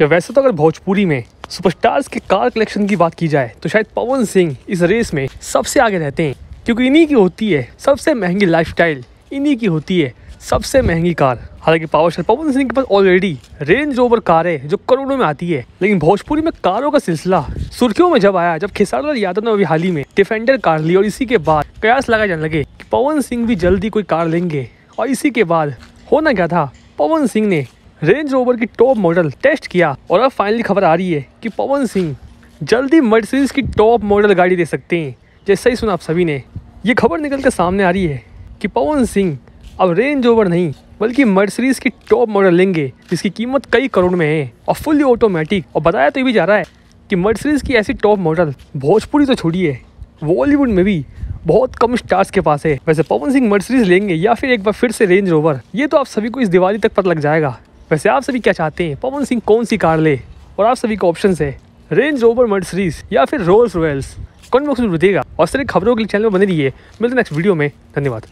या वैसे तो अगर भोजपुरी में सुपरस्टार्स के कार कलेक्शन की बात की जाए तो शायद पवन सिंह इस रेस में सबसे आगे रहते हैं, क्योंकि इन्हीं की होती है सबसे महंगी लाइफस्टाइल, इन्हीं की होती है सबसे महंगी कार। हालांकि पावर स्टार पवन सिंह के पास ऑलरेडी रेंज रोवर कार है जो करोड़ों में आती है, लेकिन भोजपुरी में कारों का सिलसिला सुर्खियों में जब आया, जब खेसारी लाल यादव ने अभी हाल ही में डिफेंडर कार ली और इसी के बाद कयास लगाए जाने लगे कि पवन सिंह भी जल्दी कोई कार लेंगे। और इसी के बाद होना क्या था, पवन सिंह ने रेंज रोवर की टॉप मॉडल टेस्ट किया और अब फाइनली खबर आ रही है कि पवन सिंह जल्दी मर्सिडीज की टॉप मॉडल गाड़ी दे सकते हैं। जैसा ही सुना आप सभी ने, ये खबर निकल कर सामने आ रही है कि पवन सिंह अब रेंज रोवर नहीं बल्कि मर्सिडीज की टॉप मॉडल लेंगे, जिसकी कीमत कई करोड़ में है और फुल्ली ऑटोमेटिक। और बताया तो ये भी जा रहा है कि मर्सिडीज की ऐसी टॉप मॉडल भोजपुरी तो छोड़िए, बॉलीवुड में भी बहुत कम स्टार्स के पास है। वैसे पवन सिंह मर्सिडीज लेंगे या फिर एक बार फिर से रेंज रोवर, ये तो आप सभी को इस दिवाली तक पता लग जाएगा। वैसे आप सभी क्या चाहते हैं, पवन सिंह कौन सी कार ले? और आप सभी का ऑप्शन है रेंज रोवर, मर्सिडीज या फिर रोल्स रॉयल्स। कमेंट बॉक्स में बताइएगा और सिर्फ खबरों के लिए चैनल में बने रहिए। मिलते हैं नेक्स्ट वीडियो में। धन्यवाद।